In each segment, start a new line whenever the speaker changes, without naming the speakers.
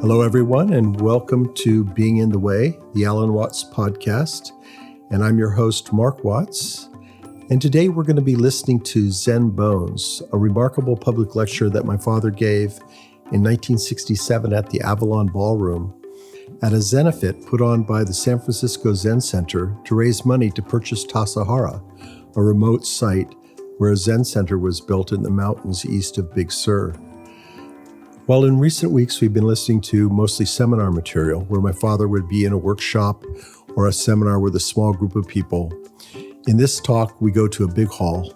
Hello, everyone, and welcome to Being in the Way, the Alan Watts podcast. And I'm your host, Mark Watts. And today we're going to be listening to Zen Bones, a remarkable public lecture that my father gave in 1967 at the Avalon Ballroom at a Zenefit put on by the San Francisco Zen Center to raise money to purchase Tassajara, a remote site where a Zen center was built in the mountains east of Big Sur. Well, in recent weeks, we've been listening to mostly seminar material where my father would be in a workshop or a seminar with a small group of people. In this talk, we go to a big hall.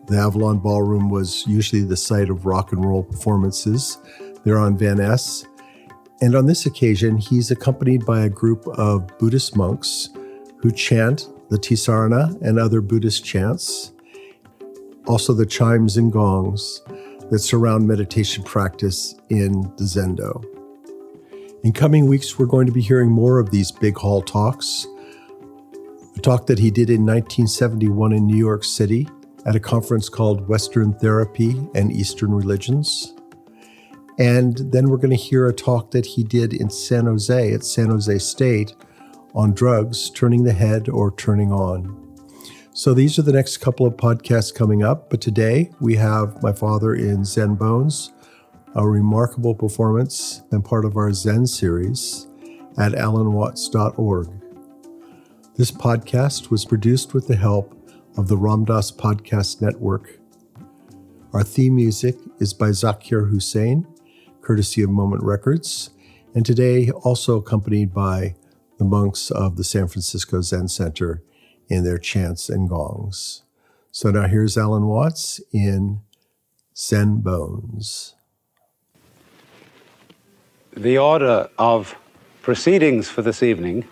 The Avalon Ballroom was usually the site of rock and roll performances. They're on Van Ness. And on this occasion, he's accompanied by a group of Buddhist monks who chant the Tisarana and other Buddhist chants, also the chimes and gongs that surround meditation practice in the Zendo. In coming weeks, we're going to be hearing more of these big hall talks. A talk that he did in 1971 in New York City at a conference called Western Therapy and Eastern Religions. And then we're going to hear a talk that he did in San Jose at San Jose State on drugs, turning the head or turning on. So these are the next couple of podcasts coming up, but today we have my father in Zen Bones, a remarkable performance and part of our Zen series at alanwatts.org. This podcast was produced with the help of the Ramdas Podcast Network. Our theme music is by Zakir Hussain, courtesy of Moment Records, and today also accompanied by the monks of the San Francisco Zen Center in their chants and gongs. So now here's Alan Watts in Zen Bones.
The order of proceedings for this evening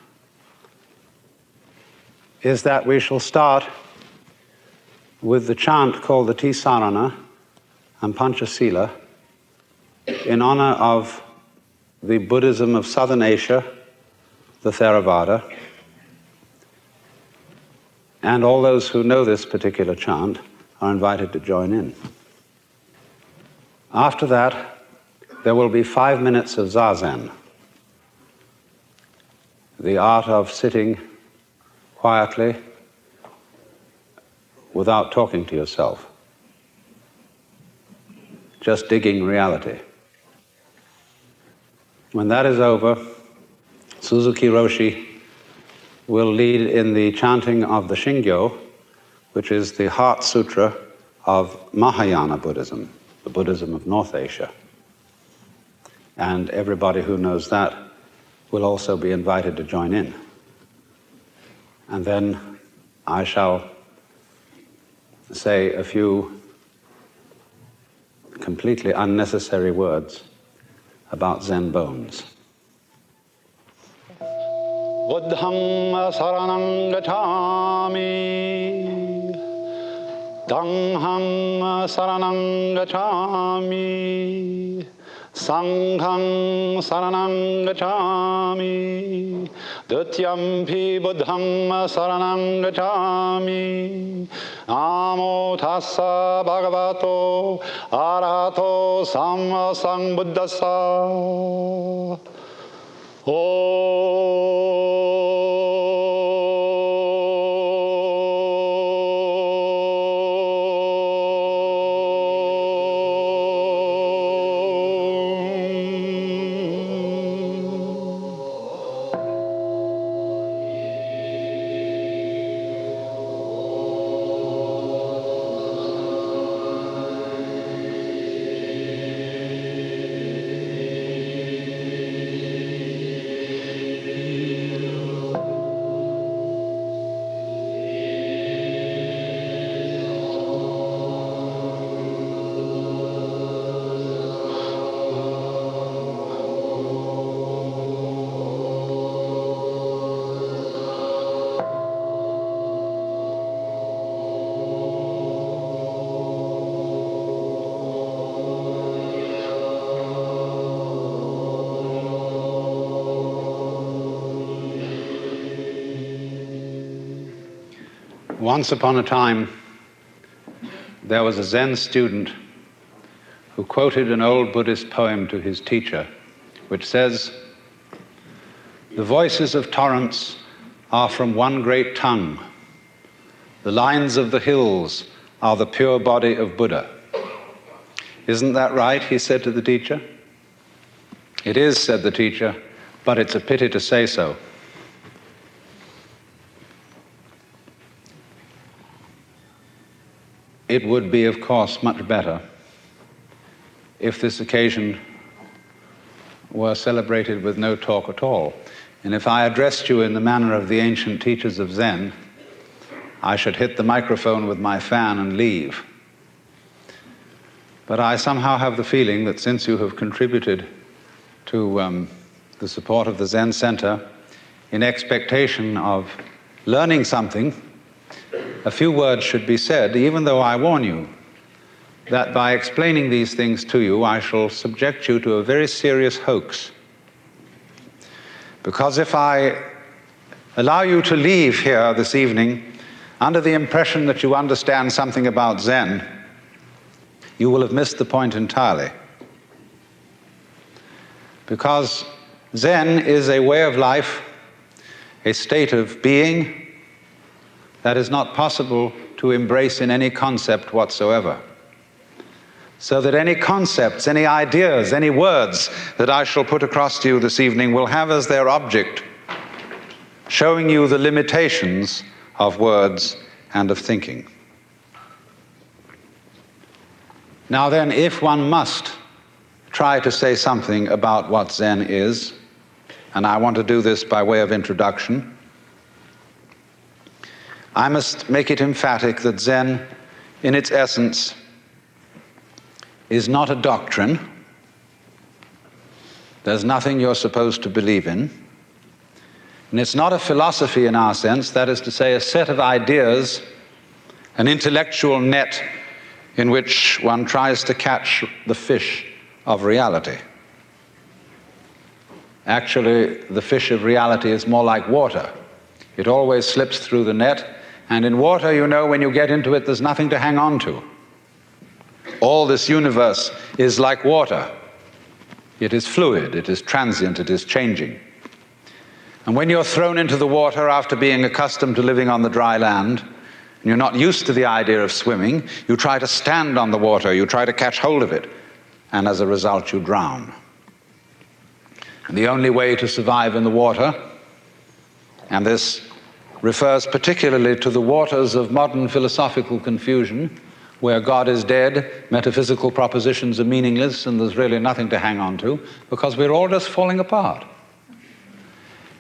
is that we shall start with the chant called the Tisarana and Panchasila in honor of the Buddhism of Southern Asia, the Theravada, and all those who know this particular chant are invited to join in. After that, there will be 5 minutes of Zazen, the art of sitting quietly without talking to yourself, just digging reality. When that is over, Suzuki Roshi will lead in the chanting of the Shingyo, which is the Heart Sutra of Mahayana Buddhism, the Buddhism of North Asia. And everybody who knows that will also be invited to join in. And then I shall say a few completely unnecessary words about Zen Bones. Buddham saranam gacchami, Dhangham saranam gacchami, Sangham saranam gacchami, Dutyampi buddham saranam gacchami, Namo tassa bhagavato arahato samma sambuddhassa. Once upon a time, there was a Zen student who quoted an old Buddhist poem to his teacher which says, "The voices of torrents are from one great tongue. The lines of the hills are the pure body of Buddha." "Isn't that right?" he said to the teacher. "It is," said the teacher, "but it's a pity to say so." It would be, of course, much better if this occasion were celebrated with no talk at all. And if I addressed you in the manner of the ancient teachers of Zen, I should hit the microphone with my fan and leave. But I somehow have the feeling that since you have contributed to the support of the Zen Center in expectation of learning something, a few words should be said, even though I warn you that by explaining these things to you, I shall subject you to a very serious hoax. Because if I allow you to leave here this evening under the impression that you understand something about Zen, you will have missed the point entirely. Because Zen is a way of life, a state of being that is not possible to embrace in any concept whatsoever. So that any concepts, any ideas, any words that I shall put across to you this evening will have as their object showing you the limitations of words and of thinking. Now then, if one must try to say something about what Zen is, and I want to do this by way of introduction, I must make it emphatic that Zen, in its essence, is not a doctrine. There's nothing you're supposed to believe in. And it's not a philosophy in our sense, that is to say, a set of ideas, an intellectual net in which one tries to catch the fish of reality. Actually, the fish of reality is more like water. It always slips through the net, and in water, you know, when you get into it, there's nothing to hang on to. All this universe is like water. It is fluid, it is transient, it is changing. And when you're thrown into the water after being accustomed to living on the dry land, and you're not used to the idea of swimming, you try to stand on the water, you try to catch hold of it, and as a result you drown. And the only way to survive in the water, and this refers particularly to the waters of modern philosophical confusion, where God is dead, metaphysical propositions are meaningless, and there's really nothing to hang on to, because we're all just falling apart.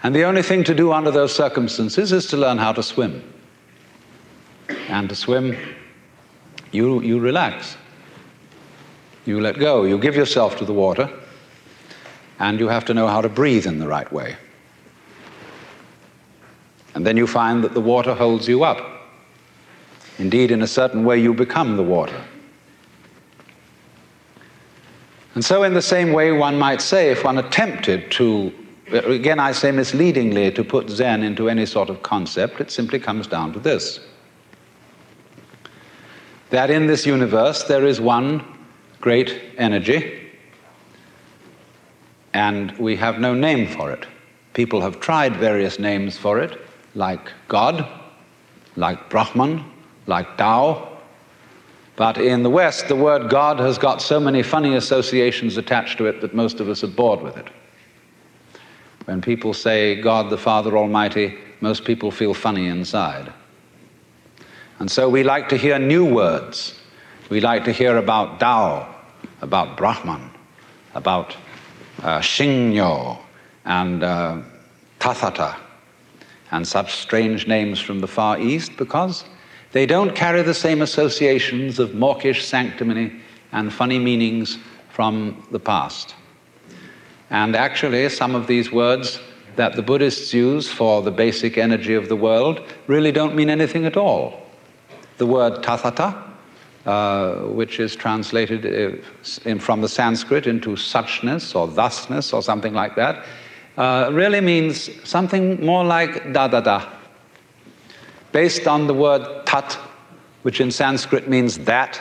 And the only thing to do under those circumstances is to learn how to swim. And to swim, you relax. You let go, you give yourself to the water, and you have to know how to breathe in the right way. And then you find that the water holds you up. Indeed, in a certain way, you become the water. And so in the same way, one might say, if one attempted to, again I say misleadingly, to put Zen into any sort of concept, it simply comes down to this: that in this universe there is one great energy, and we have no name for it. People have tried various names for it, like God, like Brahman, like Tao. But in the West, the word God has got so many funny associations attached to it that most of us are bored with it. When people say God the Father Almighty, most people feel funny inside. And so we like to hear new words. We like to hear about Tao, about Brahman, about Shinyo and Tathata, and such strange names from the Far East, because they don't carry the same associations of mawkish sanctimony and funny meanings from the past. And actually, some of these words that the Buddhists use for the basic energy of the world really don't mean anything at all. The word tathata, which is translated from the Sanskrit into suchness or thusness or something like that, really means something more like da-da-da, based on the word tat, which in Sanskrit means that.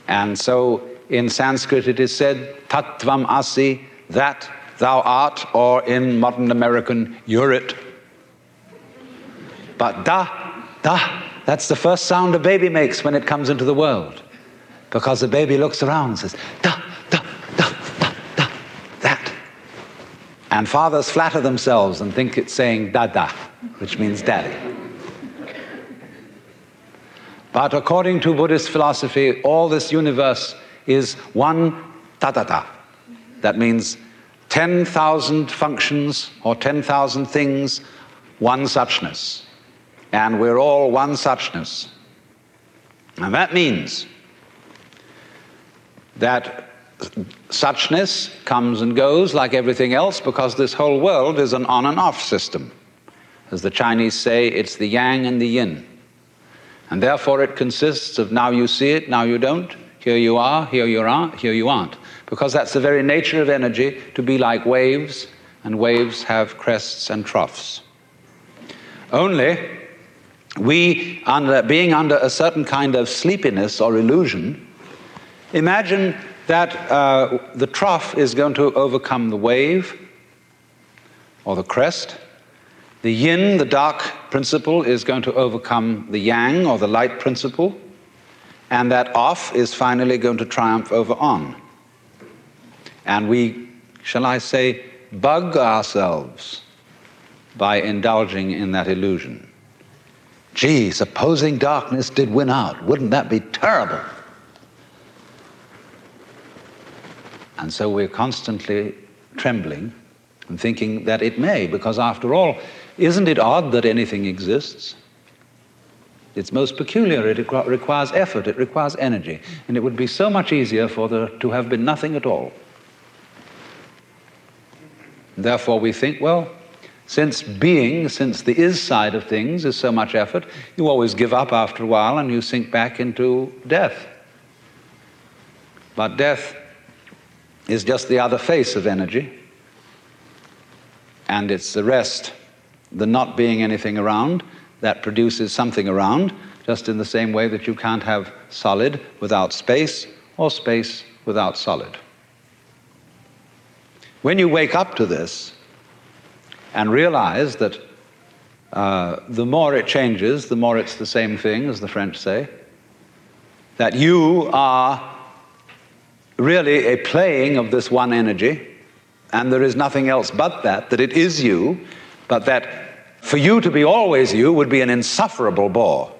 And so in Sanskrit it is said, tattvam asi that thou art, or in modern American, you're it. But da, that's the first sound a baby makes when it comes into the world. Because the baby looks around and says, da, da, da, da, da, that. And fathers flatter themselves and think it's saying da, which means daddy. But according to Buddhist philosophy, all this universe is one da. That means 10,000 functions or 10,000 things, one suchness. And we're all one suchness. And that means that suchness comes and goes like everything else, because this whole world is an on and off system. As the Chinese say, it's the yang and the yin. And therefore it consists of now you see it, now you don't, here you are, here you aren't. Because that's the very nature of energy, to be like waves, and waves have crests and troughs. Only we, being under a certain kind of sleepiness or illusion, imagine that the trough is going to overcome the wave or the crest. The yin, the dark principle, is going to overcome the yang or the light principle. And that off is finally going to triumph over on. And we, shall I say, bug ourselves by indulging in that illusion. Gee, supposing darkness did win out, wouldn't that be terrible? And so we're constantly trembling and thinking that it may, because after all, isn't it odd that anything exists? It's most peculiar. It requires effort, it requires energy, and it would be so much easier for there to have been nothing at all. Therefore we think, well, since the is side of things is so much effort, you always give up after a while and you sink back into death. But death is just the other face of energy, and it's the rest, the not being anything around, that produces something around, just in the same way that you can't have solid without space, or space without solid. When you wake up to this and realize that the more it changes, the more it's the same thing, as the French say, that you are really a playing of this one energy, and there is nothing else but that it is you, but that for you to be always you would be an insufferable bore.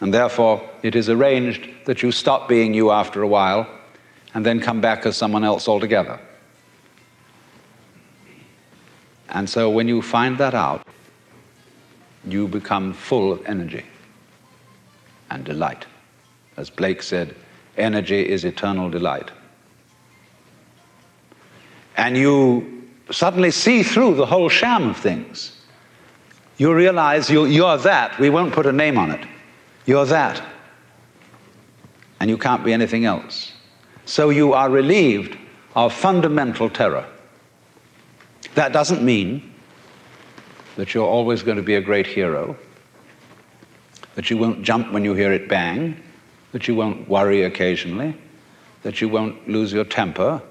And therefore, it is arranged that you stop being you after a while and then come back as someone else altogether. And so when you find that out, you become full of energy and delight. As Blake said, energy is eternal delight. And you suddenly see through the whole sham of things. You realize you're that. We won't put a name on it. You're that. And you can't be anything else. So you are relieved of fundamental terror. That doesn't mean that you're always going to be a great hero, that you won't jump when you hear it bang, that you won't worry occasionally, that you won't lose your temper.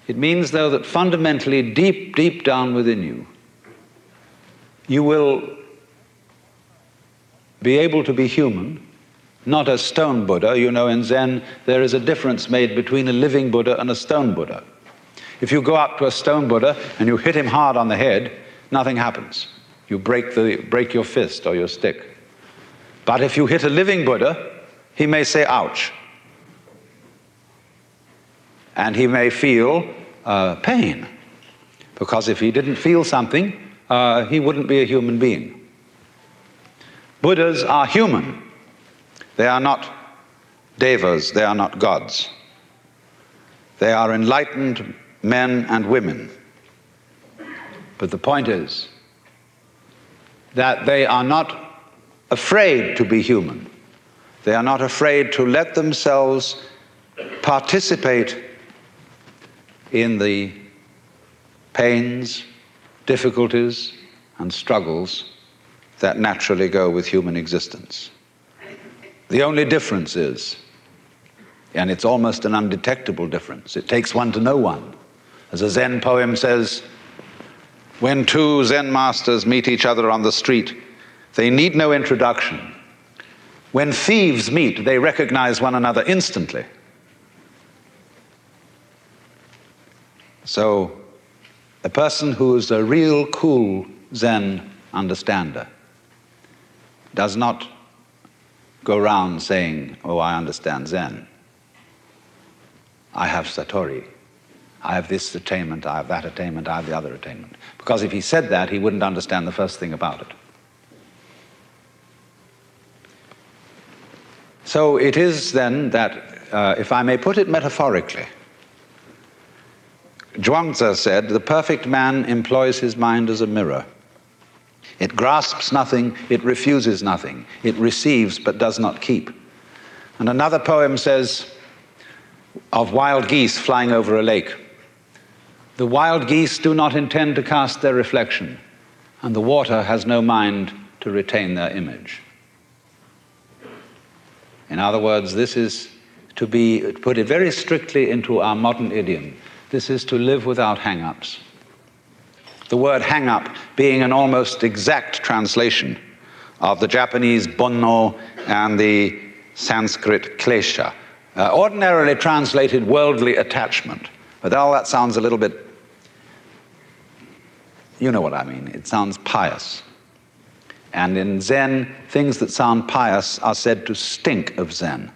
It means, though, that fundamentally, deep, deep down within you, you will be able to be human, not as stone Buddha. You know, in Zen, there is a difference made between a living Buddha and a stone Buddha. If you go up to a stone Buddha and you hit him hard on the head, nothing happens. You break your fist or your stick. But if you hit a living Buddha, he may say, ouch. And he may feel pain. Because if he didn't feel something, he wouldn't be a human being. Buddhas are human. They are not devas, they are not gods. They are enlightened men and women. But the point is that they are not afraid to be human. They are not afraid to let themselves participate in the pains, difficulties, and struggles that naturally go with human existence. The only difference is And it's almost an undetectable difference. It takes one to know one. As a Zen poem says, when two Zen masters meet each other on the street, they need no introduction. When thieves meet, they recognize one another instantly. So, a person who is a real cool Zen understander does not go around saying, oh, I understand Zen. I have Satori. I have this attainment, I have that attainment, I have the other attainment. Because if he said that, he wouldn't understand the first thing about it. So it is then that, if I may put it metaphorically, Zhuangzi said, the perfect man employs his mind as a mirror. It grasps nothing, it refuses nothing. It receives but does not keep. And another poem says of wild geese flying over a lake. The wild geese do not intend to cast their reflection, and the water has no mind to retain their image. In other words, this is to be, put it very strictly into our modern idiom, this is to live without hang-ups. The word hang-up being an almost exact translation of the Japanese bonno and the Sanskrit klesha, ordinarily translated worldly attachment. But all that sounds a little bit, you know what I mean, it sounds pious. And in Zen, things that sound pious are said to stink of Zen.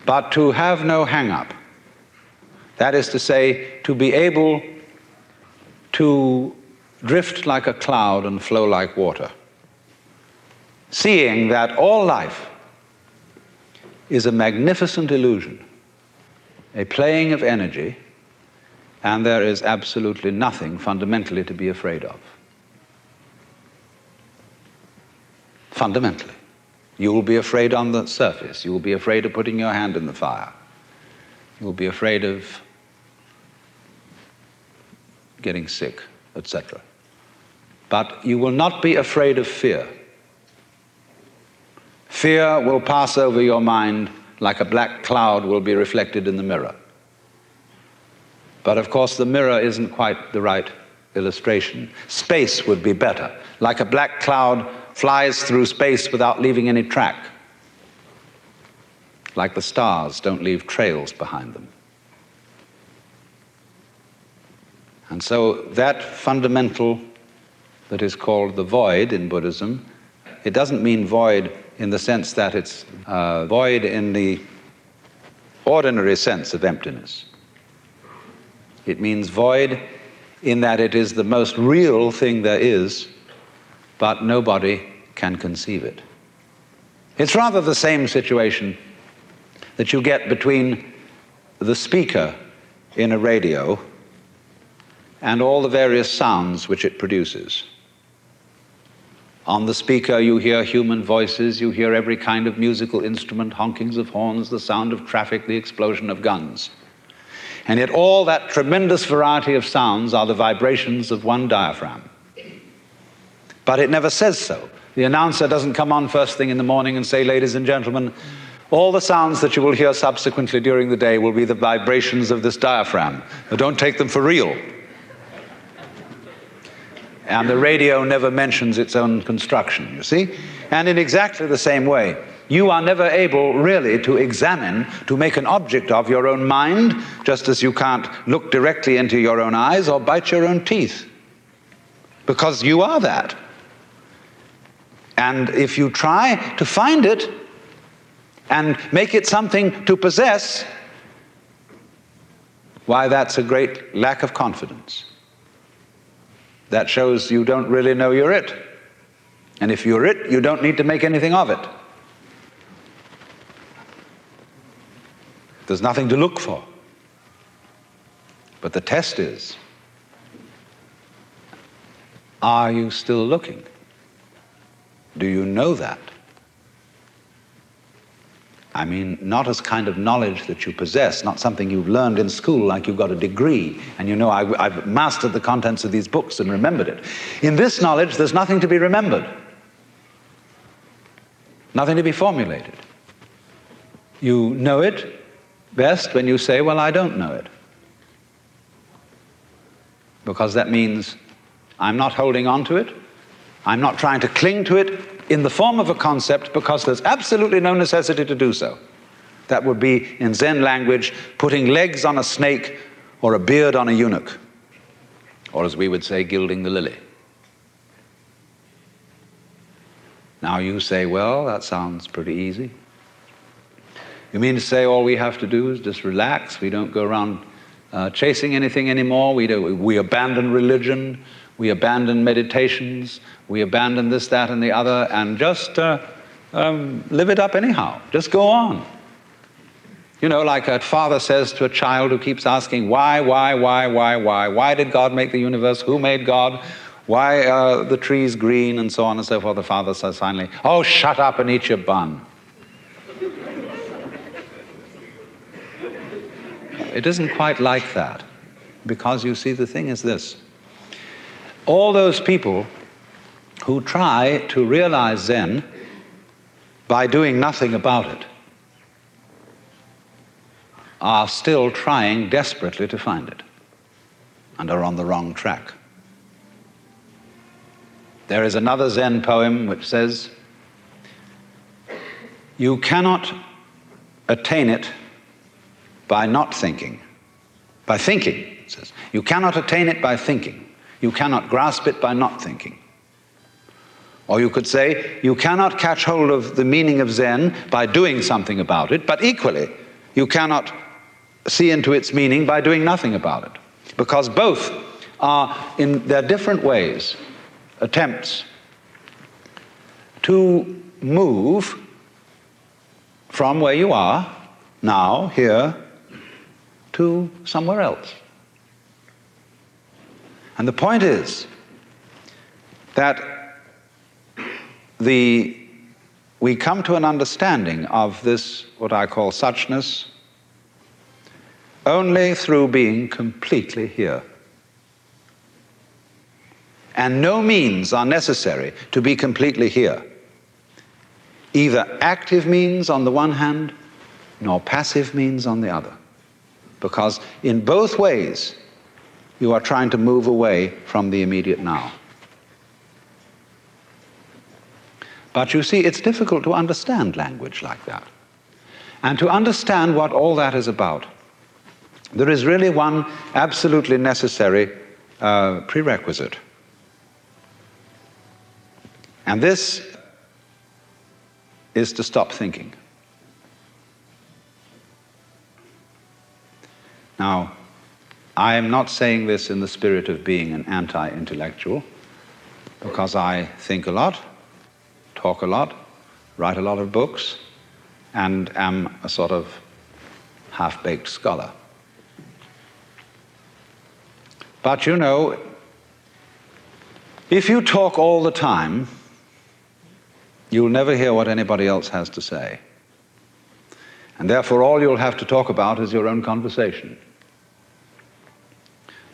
But to have no hang-up, that is to say, to be able to drift like a cloud and flow like water, seeing that all life is a magnificent illusion, a playing of energy, and there is absolutely nothing fundamentally to be afraid of. Fundamentally. You will be afraid on the surface. You will be afraid of putting your hand in the fire. You will be afraid of getting sick, etc. But you will not be afraid of fear. Fear will pass over your mind like a black cloud will be reflected in the mirror. But of course the mirror isn't quite the right illustration. Space would be better. Like a black cloud flies through space without leaving any track. Like the stars don't leave trails behind them. And so that fundamental that is called the void in Buddhism, it doesn't mean void in the sense that it's void in the ordinary sense of emptiness. It means void in that it is the most real thing there is, but nobody can conceive it. It's rather the same situation that you get between the speaker in a radio and all the various sounds which it produces. On the speaker you hear human voices, you hear every kind of musical instrument, honkings of horns, the sound of traffic, the explosion of guns. And yet all that tremendous variety of sounds are the vibrations of one diaphragm. But it never says so. The announcer doesn't come on first thing in the morning and say, ladies and gentlemen, all the sounds that you will hear subsequently during the day will be the vibrations of this diaphragm. But don't take them for real. And the radio never mentions its own construction, you see? And in exactly the same way, you are never able really to examine, to make an object of your own mind, just as you can't look directly into your own eyes or bite your own teeth. Because you are that. And if you try to find it and make it something to possess, why, that's a great lack of confidence. That shows you don't really know you're it. And if you're it, you don't need to make anything of it. There's nothing to look for. But the test is, are you still looking? Do you know that? I mean, not as kind of knowledge that you possess, not something you've learned in school like you've got a degree and you know I've mastered the contents of these books and remembered it. In this knowledge, there's nothing to be remembered. Nothing to be formulated. You know it best when you say, well, I don't know it. Because that means I'm not holding on to it. I'm not trying to cling to it in the form of a concept because there's absolutely no necessity to do so. That would be, in Zen language, putting legs on a snake or a beard on a eunuch. Or as we would say, gilding the lily. Now you say, well, that sounds pretty easy. You mean to say all we have to do is just relax? We don't go around chasing anything anymore? We abandon religion, we abandon meditations, we abandon this, that, and the other, and just live it up anyhow. Just go on. You know, like a father says to a child who keeps asking, why? Why did God make the universe? Who made God? Why are the trees green? And so on and so forth. The father says finally, oh, shut up and eat your bun. It isn't quite like that. Because you see, the thing is this. All those people who try to realize Zen by doing nothing about it are still trying desperately to find it and are on the wrong track. There is another Zen poem which says, you cannot attain it by not thinking. By thinking, it says. You cannot attain it by thinking. You cannot grasp it by not thinking. Or you could say, you cannot catch hold of the meaning of Zen by doing something about it, but equally, you cannot see into its meaning by doing nothing about it. Because both are, in their different ways, attempts to move from where you are, now, here, to somewhere else. And the point is that we come to an understanding of this, what I call suchness, only through being completely here. And no means are necessary to be completely here. Either active means on the one hand, nor passive means on the other. Because in both ways, you are trying to move away from the immediate now. But you see, it's difficult to understand language like that. And to understand what all that is about, there is really one absolutely necessary prerequisite. And this is to stop thinking. Now, I am not saying this in the spirit of being an anti-intellectual, because I think a lot, talk a lot, write a lot of books, and am a sort of half-baked scholar. But you know, if you talk all the time, you'll never hear what anybody else has to say. And therefore, all you'll have to talk about is your own conversation.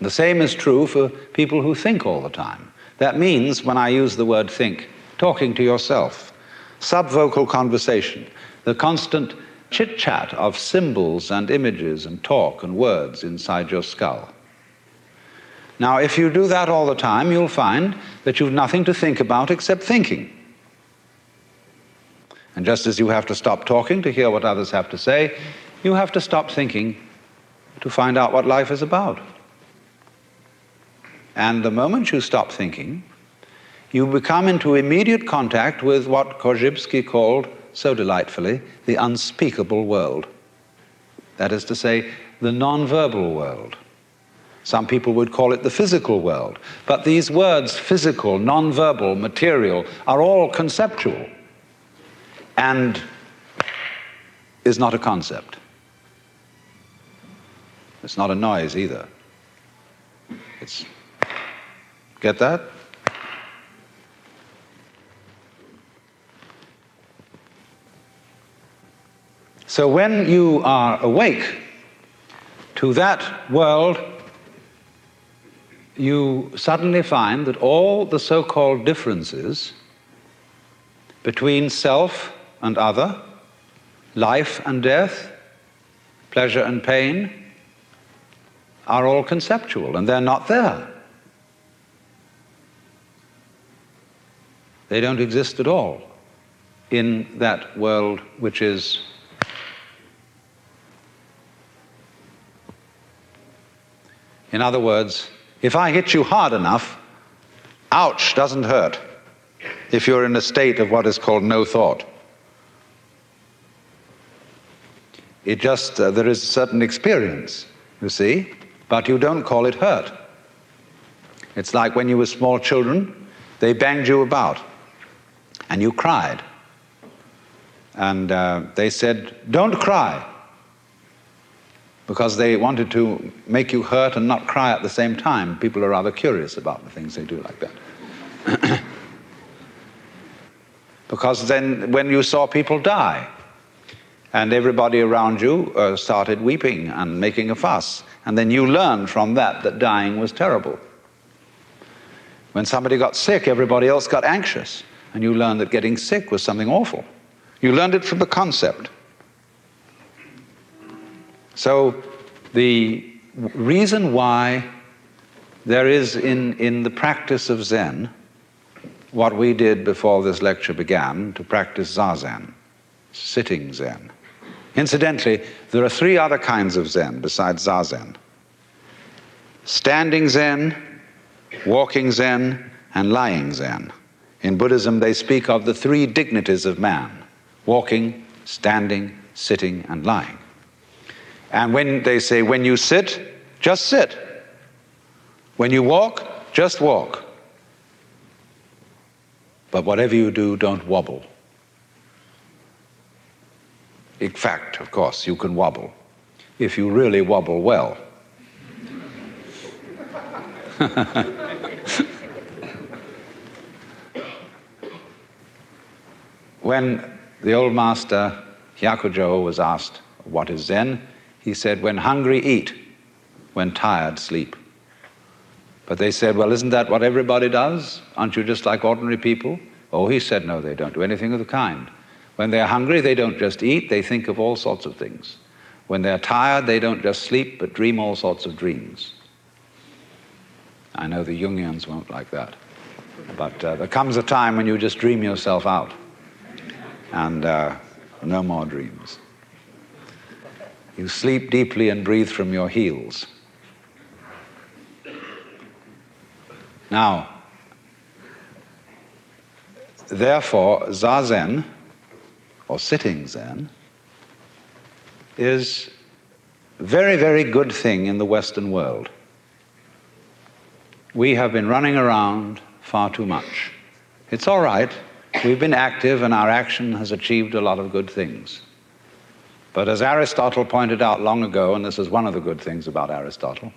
The same is true for people who think all the time. That means, when I use the word think, talking to yourself, subvocal conversation, the constant chit-chat of symbols and images and talk and words inside your skull. Now, if you do that all the time, you'll find that you've nothing to think about except thinking. And just as you have to stop talking to hear what others have to say, you have to stop thinking to find out what life is about. And the moment you stop thinking, you become into immediate contact with what Korzybski called, so delightfully, the unspeakable world. That is to say, the non-verbal world. Some people would call it the physical world. But these words, physical, non-verbal, material, are all conceptual. And is not a concept. It's not a noise either. It's, get that? So when you are awake to that world, you suddenly find that all the so-called differences between self and other, life and death, pleasure and pain, are all conceptual, and they're not there. They don't exist at all in that world which is in other words, if I hit you hard enough, ouch doesn't hurt if you're in a state of what is called no thought. It just, there is a certain experience, you see, but you don't call it hurt. It's like when you were small children, they banged you about, and you cried. And they said, don't cry, because they wanted to make you hurt and not cry at the same time. People are rather curious about the things they do like that. Because then when you saw people die, and everybody around you started weeping and making a fuss, and then you learned from that that dying was terrible. When somebody got sick, everybody else got anxious, and you learned that getting sick was something awful. You learned it from the concept. So the reason why there is in the practice of Zen what we did before this lecture began, to practice Zazen, sitting Zen. Incidentally, there are 3 other kinds of Zen besides Zazen: standing Zen, walking Zen, and lying Zen. In Buddhism, they speak of the 3 dignities of man: walking, standing, sitting, and lying. And when they say, when you sit, just sit. When you walk, just walk. But whatever you do, don't wobble. In fact, of course, you can wobble, if you really wobble well. When the old master Hyakujo was asked, what is Zen? He said, when hungry, eat. When tired, sleep. But they said, well, isn't that what everybody does? Aren't you just like ordinary people? Oh, he said, no, they don't do anything of the kind. When they're hungry, they don't just eat, they think of all sorts of things. When they're tired, they don't just sleep, but dream all sorts of dreams. I know the Jungians won't like that. But there comes a time when you just dream yourself out. And no more dreams. You sleep deeply and breathe from your heels. Now, therefore, Zazen, or sitting Zen, is a very, very good thing in the Western world. We have been running around far too much. It's all right. We've been active, and our action has achieved a lot of good things. But as Aristotle pointed out long ago, and this is one of the good things about Aristotle,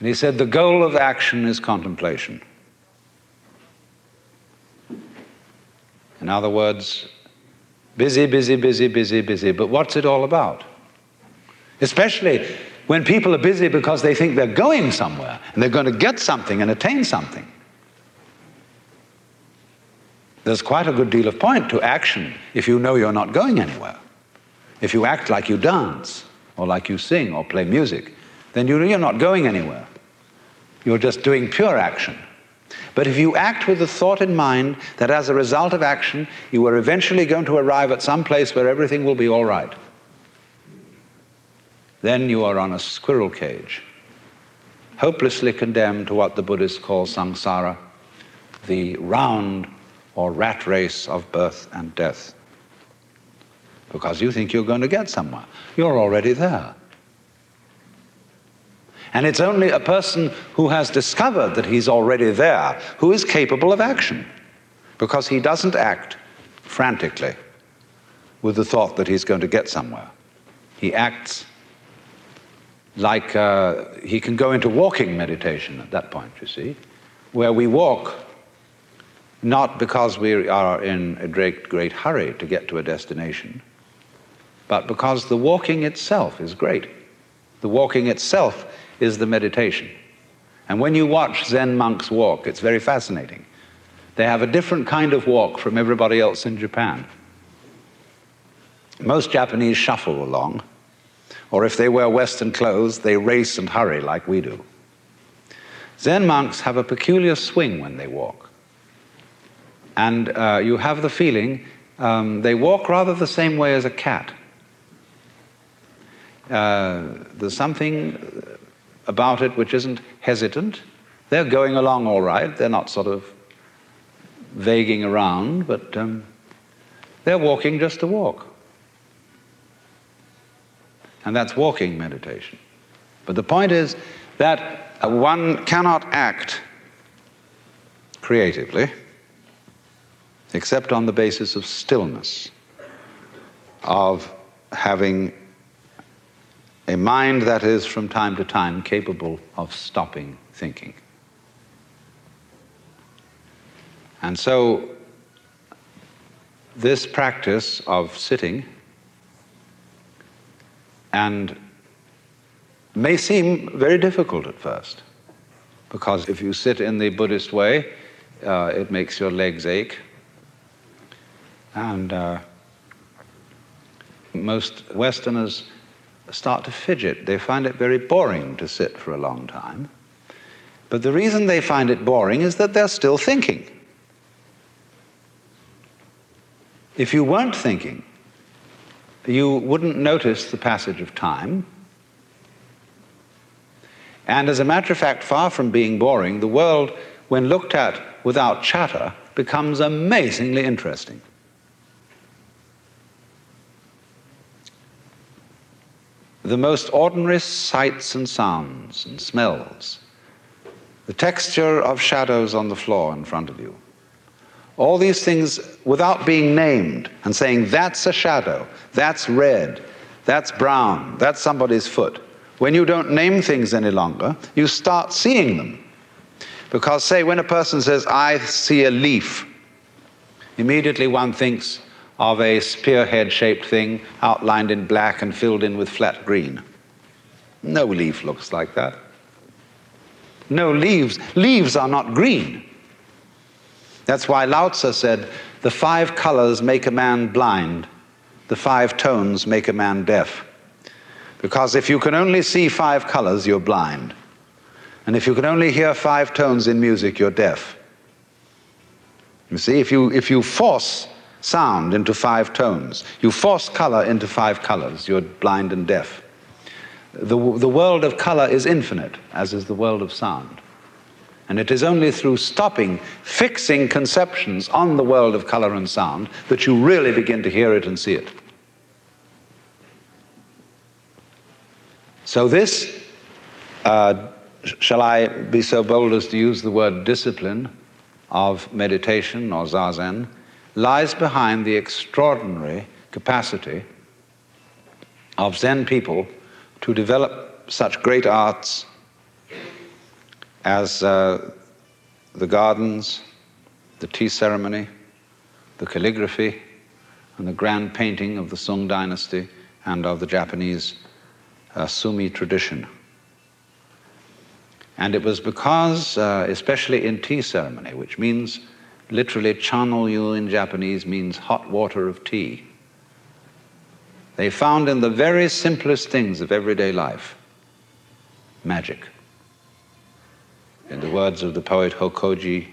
and he said the goal of action is contemplation. In other words, busy, busy, busy, busy, busy, but what's it all about? Especially when people are busy because they think they're going somewhere, and they're going to get something and attain something. There's quite a good deal of point to action if you know you're not going anywhere. If you act like you dance, or like you sing, or play music, then you're not going anywhere. You're just doing pure action. But if you act with the thought in mind that as a result of action, you are eventually going to arrive at some place where everything will be all right, then you are on a squirrel cage, hopelessly condemned to what the Buddhists call samsara, the round or rat race of birth and death. Because you think you're going to get somewhere. You're already there. And it's only a person who has discovered that he's already there who is capable of action, because he doesn't act frantically with the thought that he's going to get somewhere. He acts like he can go into walking meditation at that point, you see, where we walk not because we are in a great, great hurry to get to a destination, but because the walking itself is great. The walking itself is the meditation. And when you watch Zen monks walk, it's very fascinating. They have a different kind of walk from everybody else in Japan. Most Japanese shuffle along, or if they wear Western clothes, they race and hurry like we do. Zen monks have a peculiar swing when they walk. And you have the feeling they walk rather the same way as a cat. There's something about it which isn't hesitant. They're going along all right. They're not sort of vaguing around, but they're walking just to walk. And that's walking meditation. But the point is that one cannot act creatively except on the basis of stillness, of having a mind that is from time to time capable of stopping thinking. And so this practice of sitting and may seem very difficult at first, because if you sit in the Buddhist way, it makes your legs ache. And most Westerners start to fidget. They find it very boring to sit for a long time. But the reason they find it boring is that they're still thinking. If you weren't thinking, you wouldn't notice the passage of time. And as a matter of fact, far from being boring, the world, when looked at without chatter, becomes amazingly interesting. The most ordinary sights and sounds and smells, the texture of shadows on the floor in front of you, all these things without being named and saying, that's a shadow, that's red, that's brown, that's somebody's foot. When you don't name things any longer, you start seeing them. Because, say, when a person says, I see a leaf, immediately one thinks of a spearhead-shaped thing outlined in black and filled in with flat green. No leaf looks like that. No leaves. Leaves are not green. That's why Lao Tzu said, the 5 colors make a man blind, the 5 tones make a man deaf. Because if you can only see 5 colors, you're blind. And if you can only hear 5 tones in music, you're deaf. You see, if you force sound into 5 tones, you force color into 5 colors, you're blind and deaf. The world of color is infinite, as is the world of sound. And it is only through stopping, fixing conceptions on the world of color and sound that you really begin to hear it and see it. So this, shall I be so bold as to use the word discipline of meditation or zazen, lies behind the extraordinary capacity of Zen people to develop such great arts as the gardens, the tea ceremony, the calligraphy, and the grand painting of the Sung dynasty and of the Japanese Sumi tradition. And it was because, especially in tea ceremony, which means literally chano-yu in Japanese means hot water of tea, they found in the very simplest things of everyday life magic. In the words of the poet Hokoji,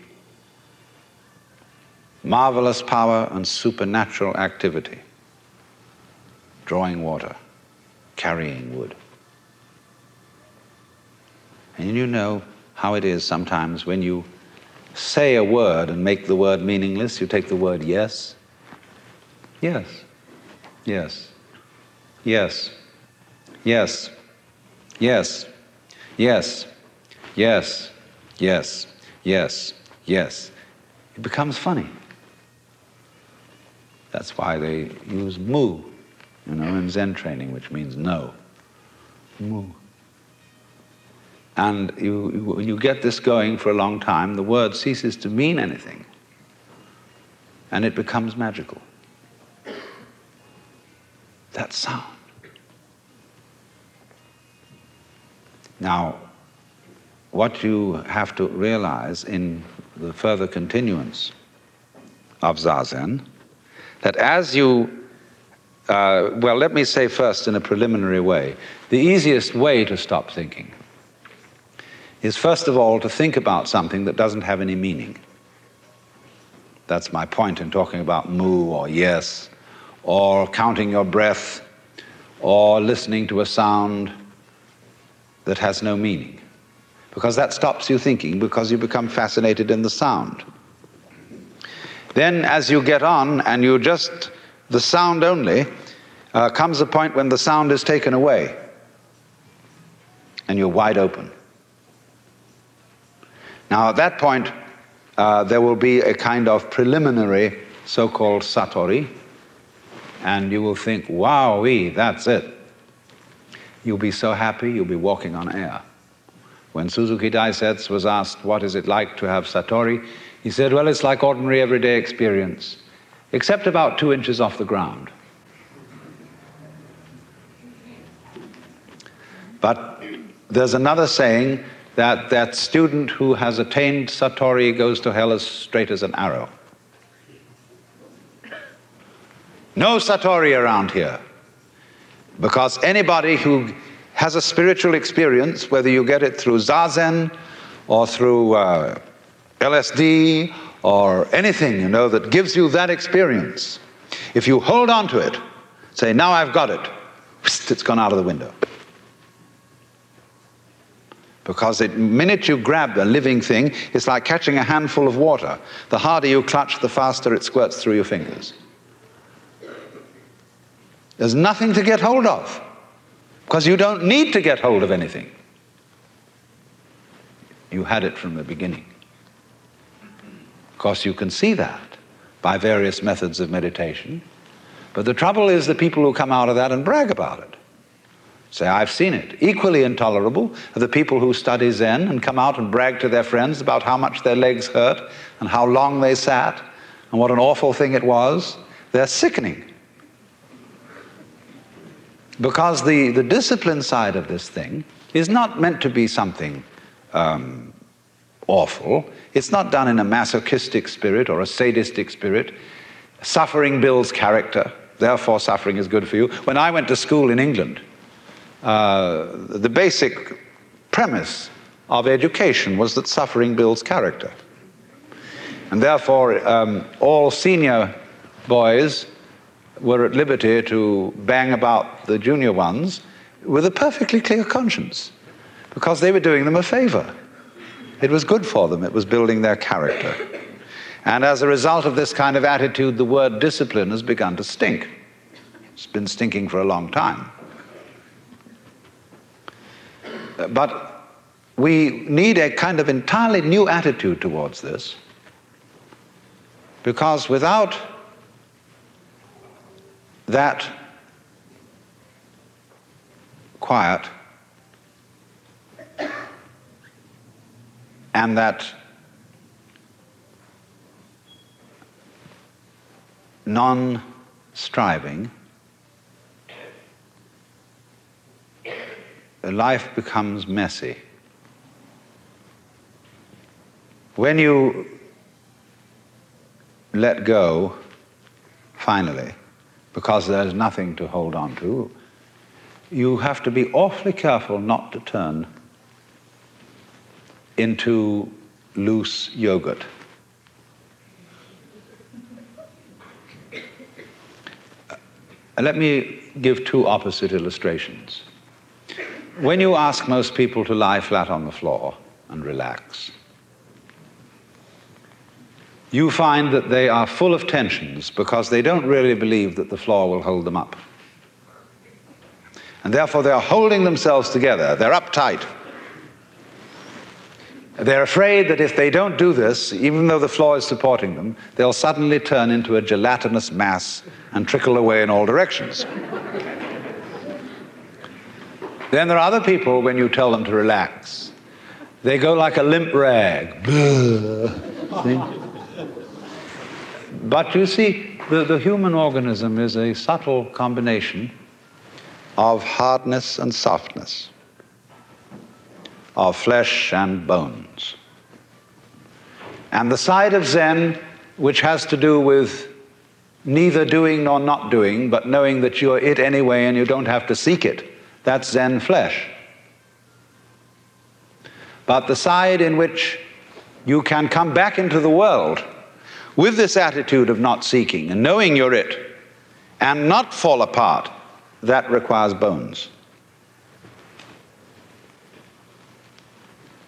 marvelous power and supernatural activity, drawing water, carrying wood. And you know how it is sometimes when you say a word and make the word meaningless. You take the word yes. Yes. Yes. Yes. Yes. Yes. Yes. Yes. Yes. Yes. Yes. It becomes funny. That's why they use mu, in Zen training, which means no. Mu. And when you get this going for a long time, the word ceases to mean anything, and it becomes magical. That sound. Now, what you have to realize in the further continuance of Zazen, that as you well, let me say first in a preliminary way, the easiest way to stop thinking is first of all to think about something that doesn't have any meaning. That's my point in talking about moo or yes, or counting your breath, or listening to a sound that has no meaning. Because that stops you thinking, because you become fascinated in the sound. Then as you get on and you just, the sound only, comes a point when the sound is taken away and you're wide open. Now at that point, there will be a kind of preliminary so-called satori, and you will think, wow-wee, that's it. You'll be so happy, you'll be walking on air. When Suzuki Daisetsu was asked, what is it like to have satori? He said, well, it's like ordinary everyday experience, except about 2 inches off the ground. But there's another saying that student who has attained satori goes to hell as straight as an arrow. No satori around here, because anybody who has a spiritual experience, whether you get it through zazen or through LSD or anything, that gives you that experience, if you hold on to it, say, now I've got it, it's gone out of the window. Because the minute you grab a living thing, it's like catching a handful of water. The harder you clutch, the faster it squirts through your fingers. There's nothing to get hold of, because you don't need to get hold of anything. You had it from the beginning. Of course, you can see that by various methods of meditation. But the trouble is the people who come out of that and brag about it. Say, I've seen it. Equally intolerable are the people who study Zen and come out and brag to their friends about how much their legs hurt and how long they sat and what an awful thing it was. They're sickening. Because the discipline side of this thing is not meant to be something awful. It's not done in a masochistic spirit or a sadistic spirit. Suffering builds character. Therefore, suffering is good for you. When I went to school in England, the basic premise of education was that suffering builds character. And therefore, all senior boys were at liberty to bang about the junior ones with a perfectly clear conscience, because they were doing them a favor. It was good for them. It was building their character. And as a result of this kind of attitude, the word discipline has begun to stink. It's been stinking for a long time. But we need a kind of entirely new attitude towards this, because without that quiet and that non-striving, life becomes messy. When you let go, finally, because there's nothing to hold on to, you have to be awfully careful not to turn into loose yogurt. Let me give two opposite illustrations. When you ask most people to lie flat on the floor and relax, you find that they are full of tensions because they don't really believe that the floor will hold them up. And therefore they are holding themselves together. They're uptight. They're afraid that if they don't do this, even though the floor is supporting them, they'll suddenly turn into a gelatinous mass and trickle away in all directions. Then there are other people, when you tell them to relax, they go like a limp rag. See? But you see, the human organism is a subtle combination of hardness and softness, of flesh and bones. And the side of Zen, which has to do with neither doing nor not doing, but knowing that you're it anyway and you don't have to seek it. That's Zen flesh. But the side in which you can come back into the world with this attitude of not seeking and knowing you're it and not fall apart, that requires bones.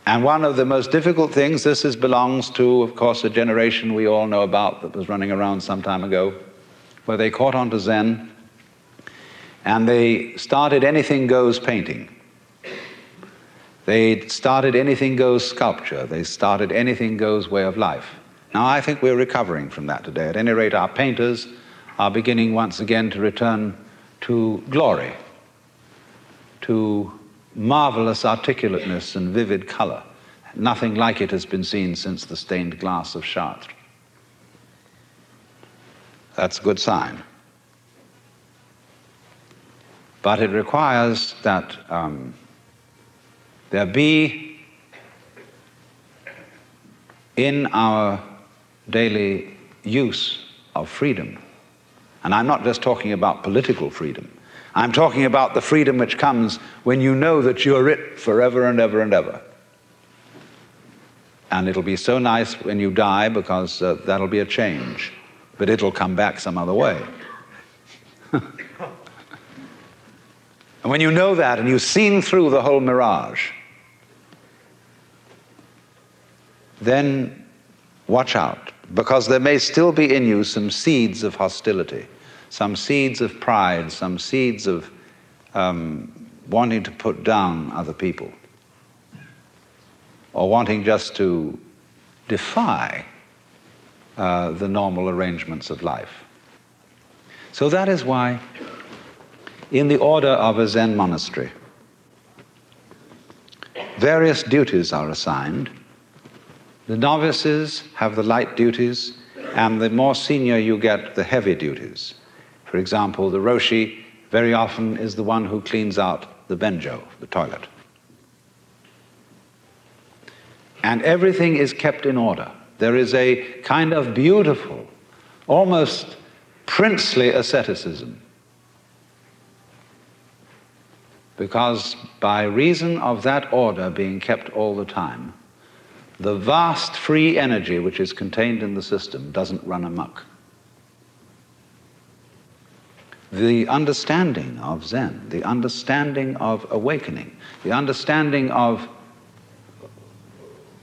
And one of the most difficult things, belongs to, of course, a generation we all know about that was running around some time ago, where they caught on to Zen and they started anything goes painting. They started anything goes sculpture. They started anything goes way of life. Now I think we're recovering from that today. At any rate, our painters are beginning once again to return to glory, to marvelous articulateness and vivid color. Nothing like it has been seen since the stained glass of Chartres. That's a good sign. But it requires that there be in our daily use of freedom, and I'm not just talking about political freedom, I'm talking about the freedom which comes when you know that you're it forever and ever and ever. And it'll be so nice when you die, because that'll be a change, but it'll come back some other way. And when you know that and you've seen through the whole mirage, then watch out, because there may still be in you some seeds of hostility, some seeds of pride, some seeds of wanting to put down other people, or wanting just to defy the normal arrangements of life. So that is why in the order of a Zen monastery, various duties are assigned. The novices have the light duties, and the more senior you get, the heavy duties. For example, the Roshi very often is the one who cleans out the benjo, the toilet. And everything is kept in order. There is a kind of beautiful, almost princely asceticism, because by reason of that order being kept all the time, the vast free energy which is contained in the system doesn't run amok. The understanding of Zen, the understanding of awakening, the understanding of,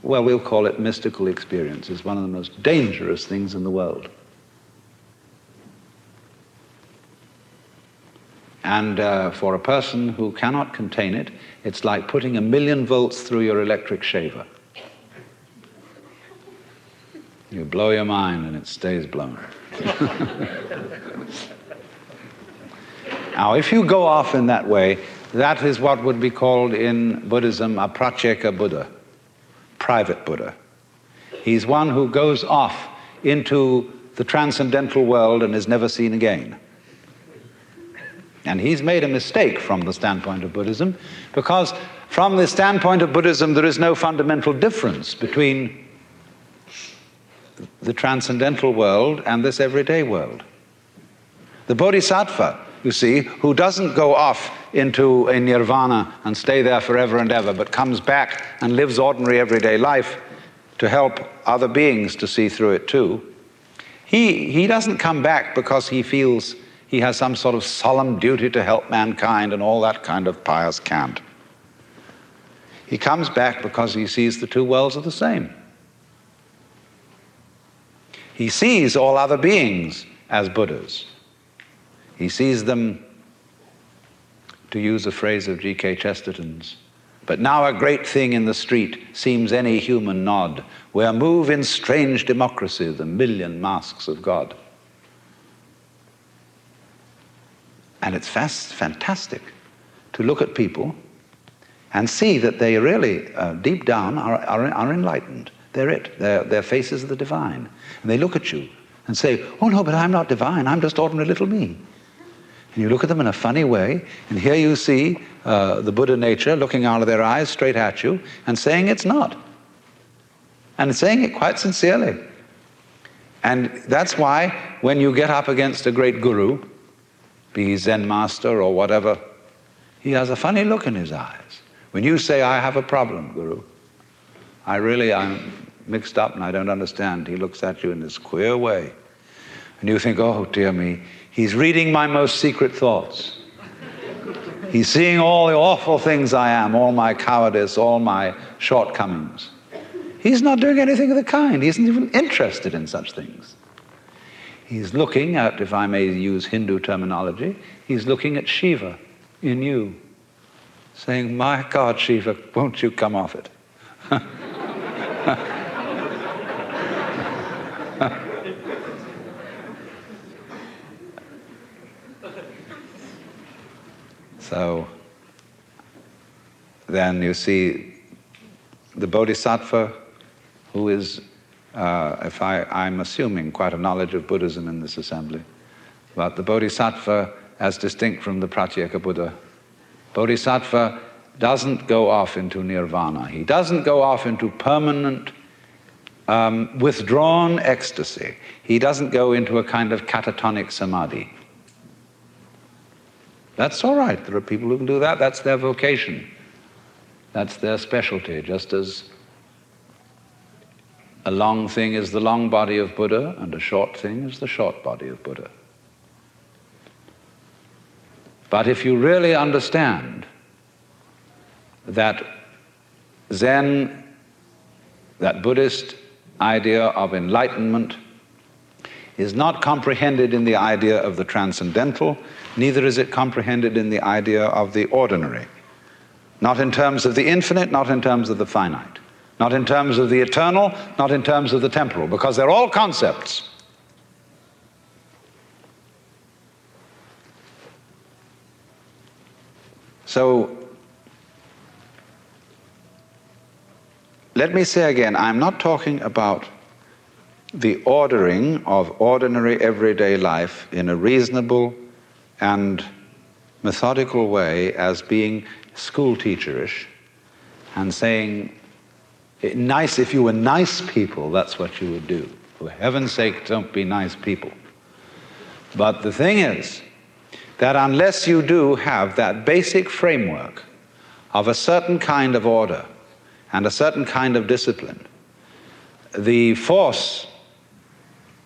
well, we'll call it mystical experience, is one of the most dangerous things in the world. And for a person who cannot contain it, it's like putting 1,000,000 volts through your electric shaver. You blow your mind and it stays blown. Now, if you go off in that way, that is what would be called in Buddhism a pratyeka Buddha, private Buddha. He's one who goes off into the transcendental world and is never seen again. And he's made a mistake from the standpoint of Buddhism, because from the standpoint of Buddhism there is no fundamental difference between the transcendental world and this everyday world. The Bodhisattva, you see, who doesn't go off into a nirvana and stay there forever and ever, but comes back and lives ordinary everyday life to help other beings to see through it too, he doesn't come back because he feels he has some sort of solemn duty to help mankind and all that kind of pious cant. He comes back because he sees the two worlds are the same. He sees all other beings as Buddhas. He sees them, to use a phrase of G.K. Chesterton's, but now a great thing in the street seems any human nod, where move in strange democracy the 1,000,000 masks of God. And it's fantastic to look at people and see that they really, deep down, are enlightened. They're it. Their faces are the divine. And they look at you and say, oh no, but I'm not divine. I'm just ordinary little me. And you look at them in a funny way, and here you see the Buddha nature looking out of their eyes straight at you and saying it's not. And saying it quite sincerely. And that's why when you get up against a great guru, be he Zen master or whatever, he has a funny look in his eyes. When you say, I have a problem, Guru, I'm mixed up and I don't understand, he looks at you in this queer way. And you think, oh dear me, he's reading my most secret thoughts. He's seeing all the awful things I am, all my cowardice, all my shortcomings. He's not doing anything of the kind. He isn't even interested in such things. He's looking at, if I may use Hindu terminology, he's looking at Shiva in you, saying, my God, Shiva, won't you come off it? So then you see the Bodhisattva, who is, I'm assuming quite a knowledge of Buddhism in this assembly, but the Bodhisattva as distinct from the Pratyeka Buddha. Bodhisattva doesn't go off into nirvana. He doesn't go off into permanent withdrawn ecstasy. He doesn't go into a kind of catatonic samadhi. That's all right. There are people who can do that. That's their vocation. That's their specialty, just as a long thing is the long body of Buddha and a short thing is the short body of Buddha. But if you really understand that Zen, that Buddhist idea of enlightenment is not comprehended in the idea of the transcendental, neither is it comprehended in the idea of the ordinary. Not in terms of the infinite, not in terms of the finite. Not in terms of the eternal, not in terms of the temporal, because they're all concepts. So, let me say again, I'm not talking about the ordering of ordinary everyday life in a reasonable and methodical way as being school teacherish and saying, nice, if you were nice people, that's what you would do. For heaven's sake, don't be nice people. But the thing is that unless you do have that basic framework of a certain kind of order and a certain kind of discipline, the force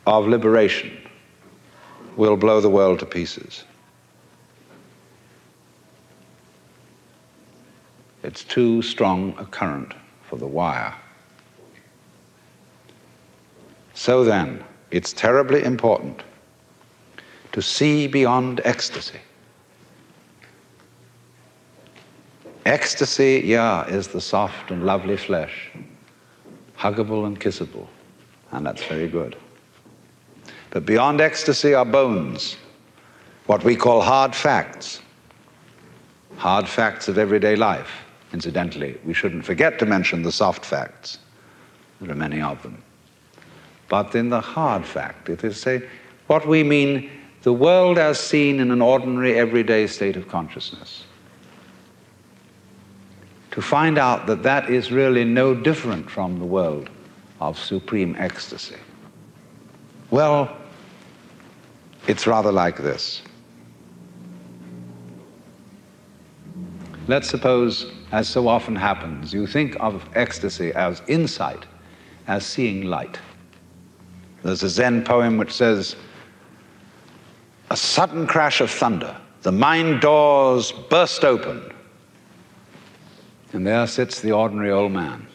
of liberation will blow the world to pieces. It's too strong a current for the wire. So then, it's terribly important to see beyond ecstasy. Ecstasy, is the soft and lovely flesh, huggable and kissable, and that's very good. But beyond ecstasy are bones, what we call hard facts of everyday life. Incidentally, we shouldn't forget to mention the soft facts. There are many of them. But in the hard fact, it is what we mean, the world as seen in an ordinary, everyday state of consciousness. To find out that that is really no different from the world of supreme ecstasy. Well, it's rather like this. Let's suppose, as so often happens, you think of ecstasy as insight, as seeing light. There's a Zen poem which says, a sudden crash of thunder, the mind doors burst open, and there sits the ordinary old man.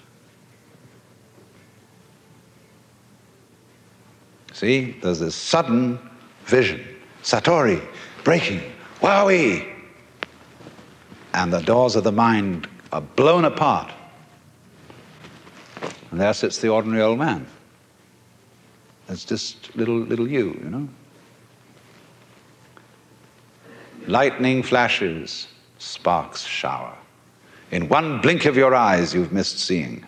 See, there's this sudden vision, satori, breaking, wowie, and the doors of the mind are blown apart. And there sits the ordinary old man. It's just little you. Lightning flashes, sparks shower. In one blink of your eyes, you've missed seeing.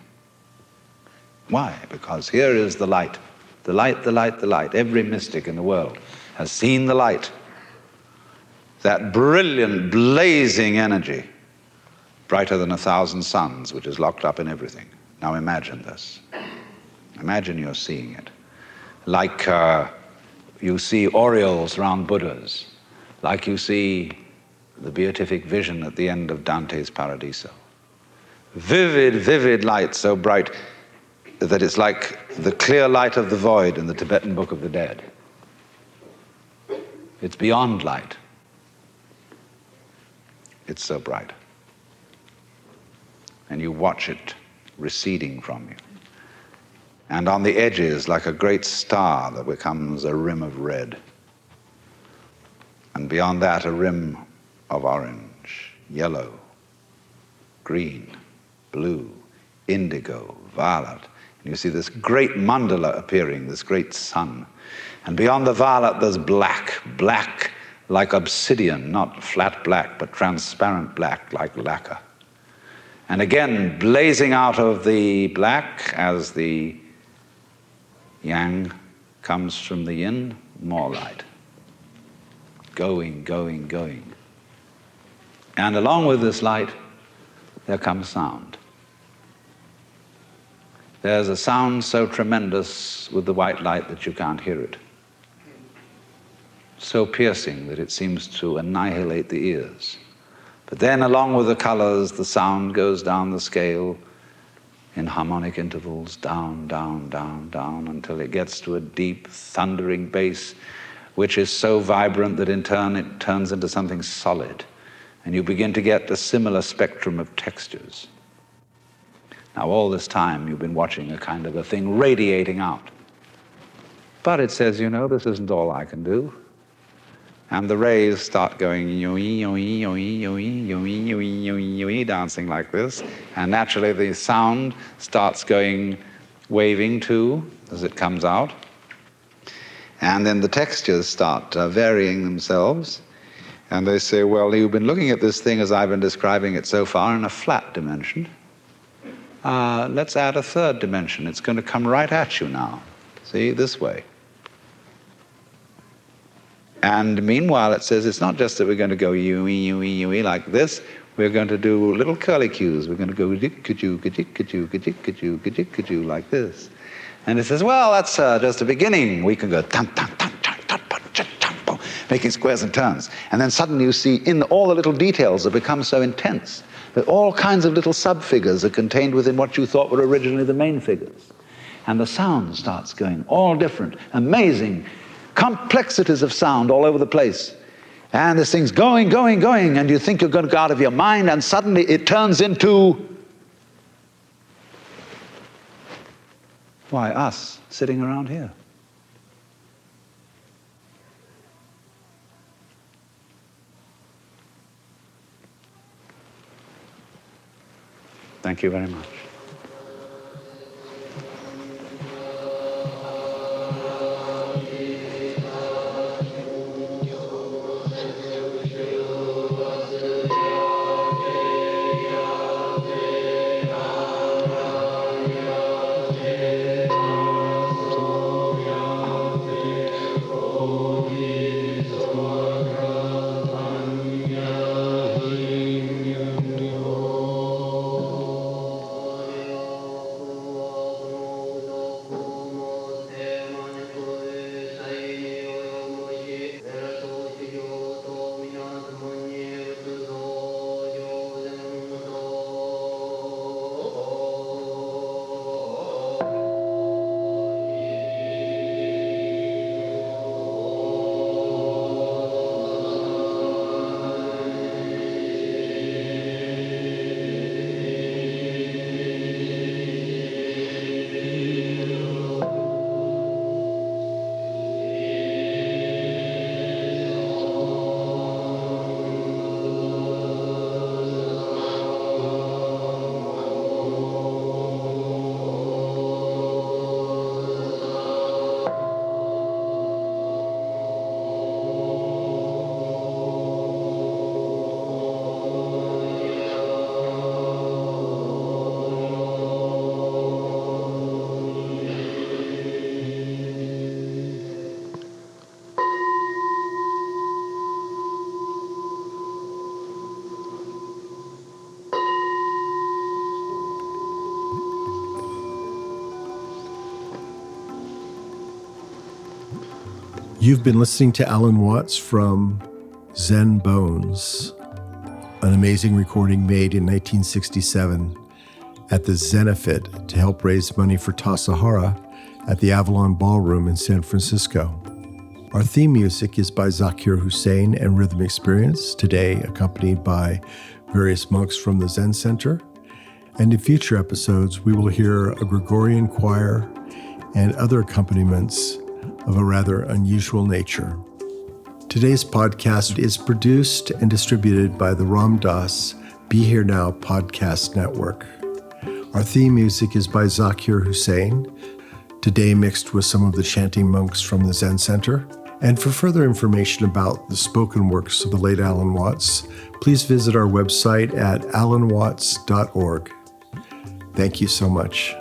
Why? Because here is the light. The light, the light, the light. Every mystic in the world has seen the light. That brilliant, blazing energy, brighter than 1,000 suns, which is locked up in everything. Now imagine this. Imagine you're seeing it. like you see aureoles around Buddhas, like you see the beatific vision at the end of Dante's Paradiso. Vivid, vivid light, so bright that it's like the clear light of the void in the Tibetan Book of the Dead. It's beyond light. It's so bright. And you watch it receding from you. And on the edges, like a great star that becomes a rim of red. And beyond that, a rim of orange, yellow, green, blue, indigo, violet. And you see this great mandala appearing, this great sun. And beyond the violet, there's black, black like obsidian, not flat black, but transparent black like lacquer. And again, blazing out of the black as the yang comes from the yin, more light. Going, going, going. And along with this light, there comes sound. There's a sound so tremendous with the white light that you can't hear it. So piercing that it seems to annihilate the ears. But then along with the colors, the sound goes down the scale in harmonic intervals, down, down, down, down, until it gets to a deep, thundering bass, which is so vibrant that in turn it turns into something solid. And you begin to get a similar spectrum of textures. Now all this time you've been watching a kind of a thing radiating out. But it says, you know, this isn't all I can do. And the rays start going yo-ee, yo-ee, yo-ee, yo-ee, yo-ee, yo-ee, yo-ee, yo-ee, dancing like this. And naturally the sound starts going, waving too, as it comes out. And then the textures start varying themselves. And they say, well, you've been looking at this thing as I've been describing it so far in a flat dimension. Let's add a third dimension. It's going to come right at you now. See, this way. And meanwhile, it says it's not just that we're going to go you-ee, you-ee, you-ee like this. We're going to do little curly cues. We're going to go dik-ka-joo, ka-dik-ka-joo, ka-dik-ka-joo, ka-dik-ka-joo like this. And it says, well, that's just a beginning. We can go tan-tan-tan-tan-tan-tan-tan-tan, making squares and turns. And then suddenly you see in all the little details that become so intense that all kinds of little sub-figures are contained within what you thought were originally the main figures. And the sound starts going all different, amazing complexities of sound all over the place. And this thing's going, going, going, and you think you're going to go out of your mind, and suddenly it turns into, why, us sitting around here. Thank you very much.
You've been listening to Alan Watts from Zen Bones, an amazing recording made in 1967 at the Zenefit to help raise money for Tassajara at the Avalon Ballroom in San Francisco. Our theme music is by Zakir Hussain and Rhythm Experience, today accompanied by various monks from the Zen Center. And in future episodes, we will hear a Gregorian choir and other accompaniments of a rather unusual nature. Today's podcast is produced and distributed by the Ram Dass Be Here Now podcast network. Our theme music is by Zakir Hussain, today mixed with some of the chanting monks from the Zen Center. And for further information about the spoken works of the late Alan Watts, please visit our website at alanwatts.org. Thank you so much.